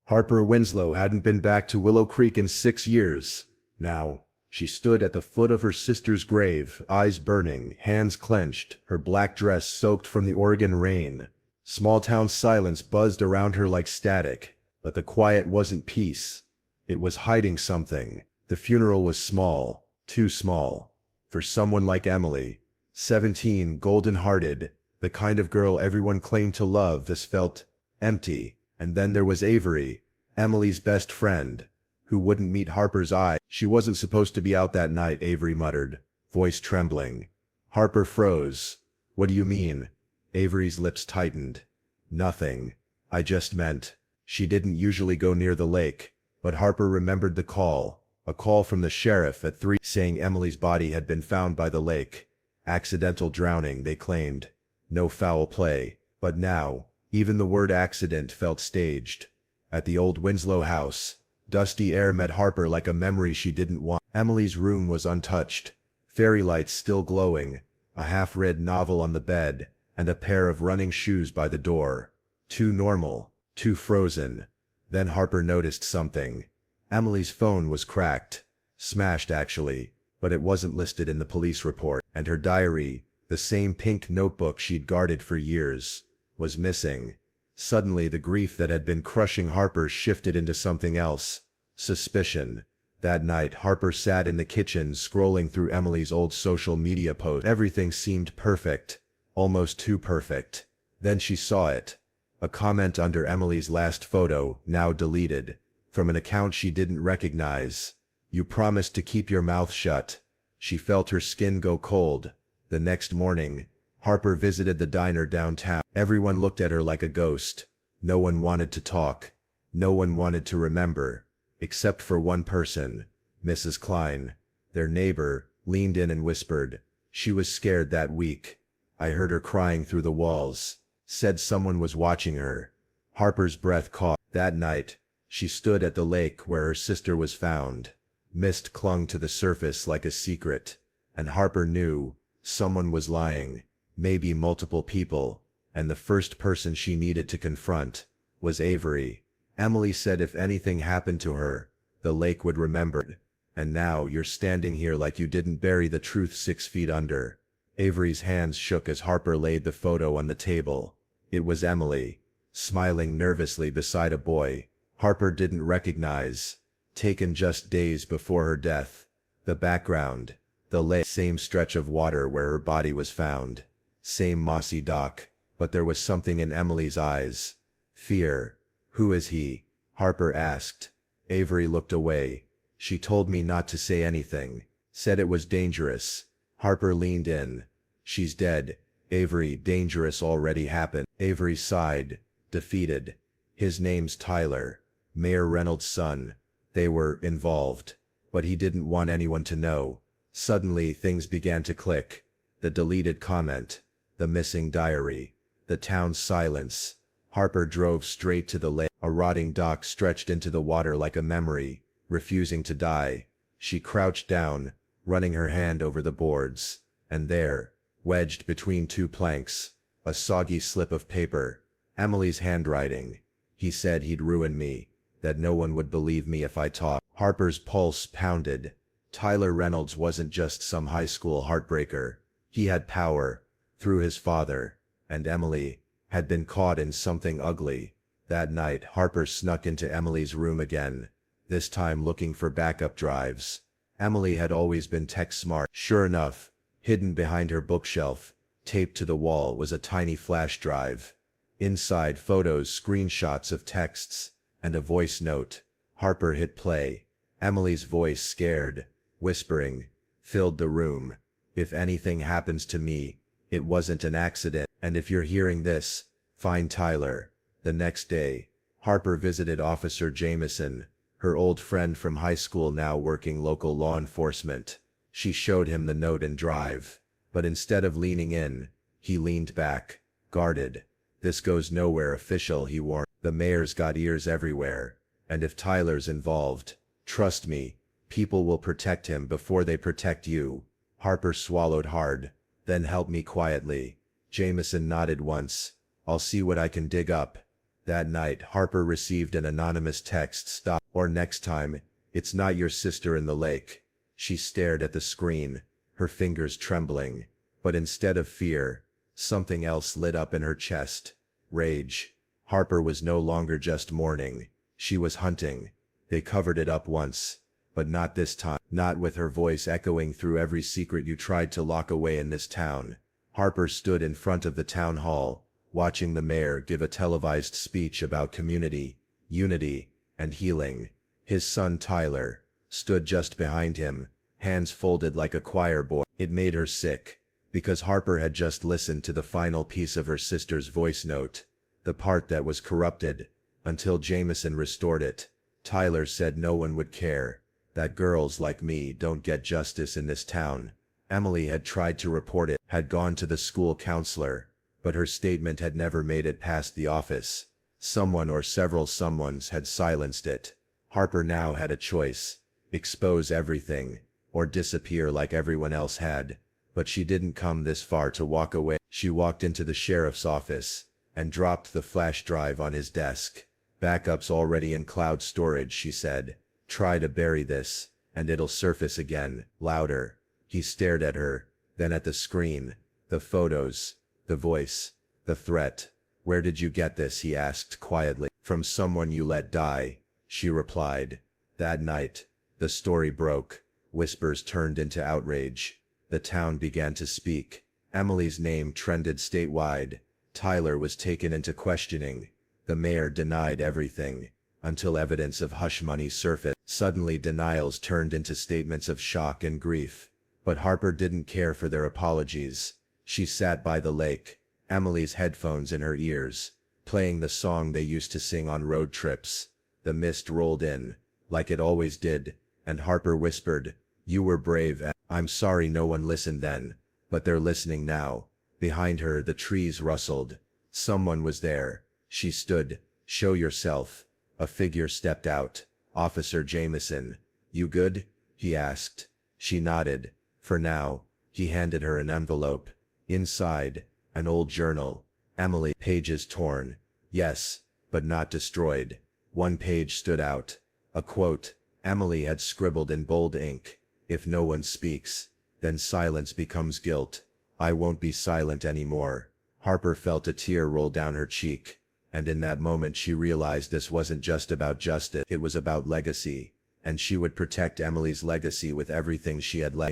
Harper Winslow hadn't been back to Willow Creek in 6 years. Now, she stood at the foot of her sister's grave, eyes burning, hands clenched, her black dress soaked from the Oregon rain. Small-town silence buzzed around her like static, but the quiet wasn't peace. It was hiding something. The funeral was small, too small. For someone like Emily, 17, golden-hearted, the kind of girl everyone claimed to love, this felt empty. And then there was Avery, Emily's best friend, who wouldn't meet Harper's eye. She wasn't supposed to be out that night, Avery muttered, voice trembling. Harper froze. What do you mean? Avery's lips tightened. Nothing. I just meant. She didn't usually go near the lake, but Harper remembered the call. A call from the sheriff at 3 saying Emily's body had been found by the lake. Accidental drowning, they claimed. No foul play. But now, even the word accident felt staged. At the old Winslow house, dusty air met Harper like a memory she didn't want. Emily's room was untouched, fairy lights still glowing, a half-read novel on the bed, and a pair of running shoes by the door. Too normal, too frozen. Then Harper noticed something. Emily's phone was cracked. Smashed actually, but it wasn't listed in the police report. And her diary, the same pink notebook she'd guarded for years, was missing. Suddenly the grief that had been crushing Harper shifted into something else. Suspicion. That night Harper sat in the kitchen scrolling through Emily's old social media posts. Everything seemed perfect. Almost too perfect. Then she saw it. A comment under Emily's last photo, now deleted. From an account she didn't recognize. You promised to keep your mouth shut. She felt her skin go cold. The next morning, Harper visited the diner downtown. Everyone looked at her like a ghost. No one wanted to talk. No one wanted to remember. Except for one person, Mrs. Klein. Their neighbor leaned in and whispered. She was scared that week. I heard her crying through the walls. Said someone was watching her. Harper's breath caught. That night, she stood at the lake where her sister was found. Mist clung to the surface like a secret. And Harper knew someone was lying. Maybe multiple people, and the first person she needed to confront was Avery. Emily said if anything happened to her, the lake would remember. And now you're standing here like you didn't bury the truth 6 feet under. Avery's hands shook as Harper laid the photo on the table. It was Emily, smiling nervously beside a boy Harper didn't recognize, taken just days before her death. The background, the lake, same stretch of water where her body was found. Same mossy dock, but there was something in Emily's eyes. Fear. Who is he? Harper asked. Avery looked away. She told me not to say anything. Said it was dangerous. Harper leaned in. She's dead. Avery, dangerous already happened. Avery sighed, defeated. His name's Tyler. Mayor Reynolds' son. They were involved. But he didn't want anyone to know. Suddenly things began to click. The deleted comment. The missing diary. The town's silence. Harper drove straight to the lake. A rotting dock stretched into the water like a memory, refusing to die. She crouched down, running her hand over the boards. And there, wedged between 2 planks, a soggy slip of paper. Emily's handwriting. He said he'd ruin me, that no one would believe me if I talked. Harper's pulse pounded. Tyler Reynolds wasn't just some high school heartbreaker. He had power. Through his father, and Emily had been caught in something ugly. That night Harper snuck into Emily's room again, this time looking for backup drives. Emily had always been tech smart. Sure enough, hidden behind her bookshelf, taped to the wall was a tiny flash drive. Inside, photos, screenshots of texts, and a voice note. Harper hit play. Emily's voice, scared, whispering, filled the room. If anything happens to me, it wasn't an accident. And if you're hearing this, find Tyler. The next day, Harper visited Officer Jameson, her old friend from high school now working local law enforcement. She showed him the note and drive. But instead of leaning in, he leaned back, guarded. This goes nowhere official, he warned. The mayor's got ears everywhere. And if Tyler's involved, trust me, people will protect him before they protect you. Harper swallowed hard. Then help me quietly. Jameson nodded once. I'll see what I can dig up. That night, Harper received an anonymous text, "Stop, or next time, it's not your sister in the lake." She stared at the screen, her fingers trembling. But instead of fear, something else lit up in her chest. Rage. Harper was no longer just mourning. She was hunting. They covered it up once, but not this time. Not with her voice echoing through every secret you tried to lock away in this town. Harper stood in front of the town hall, watching the mayor give a televised speech about community, unity, and healing. His son Tyler stood just behind him, hands folded like a choir boy. It made her sick, because Harper had just listened to the final piece of her sister's voice note, the part that was corrupted, until Jameson restored it. Tyler said no one would care, that girls like me don't get justice in this town. Emily had tried to report it, had gone to the school counselor, but her statement had never made it past the office. Someone or several someones had silenced it. Harper now had a choice: expose everything, or disappear like everyone else had. But she didn't come this far to walk away. She walked into the sheriff's office and dropped the flash drive on his desk. "Backup's already in cloud storage," she said. "Try to bury this, and it'll surface again." Louder. He stared at her, then at the screen, the photos, the voice, the threat. "Where did you get this?" he asked quietly. "From someone you let die," she replied. That night, the story broke. Whispers turned into outrage. The town began to speak. Emily's name trended statewide. Tyler was taken into questioning. The mayor denied everything, until evidence of hush money surfaced. Suddenly denials turned into statements of shock and grief. But Harper didn't care for their apologies. She sat by the lake, Emily's headphones in her ears, playing the song they used to sing on road trips. The mist rolled in, like it always did, and Harper whispered, "You were brave, and I'm sorry no one listened then, but they're listening now." Behind her, the trees rustled. Someone was there. She stood. "Show yourself." A figure stepped out. "Officer Jameson." "You good?" he asked. She nodded. "For now." He handed her an envelope. Inside, an old journal. Emily. Pages torn. Yes, but not destroyed. One page stood out. A quote. Emily had scribbled in bold ink. "If no one speaks, then silence becomes guilt. I won't be silent anymore." Harper felt a tear roll down her cheek. And in that moment she realized this wasn't just about justice, it was about legacy. And she would protect Emily's legacy with everything she had left.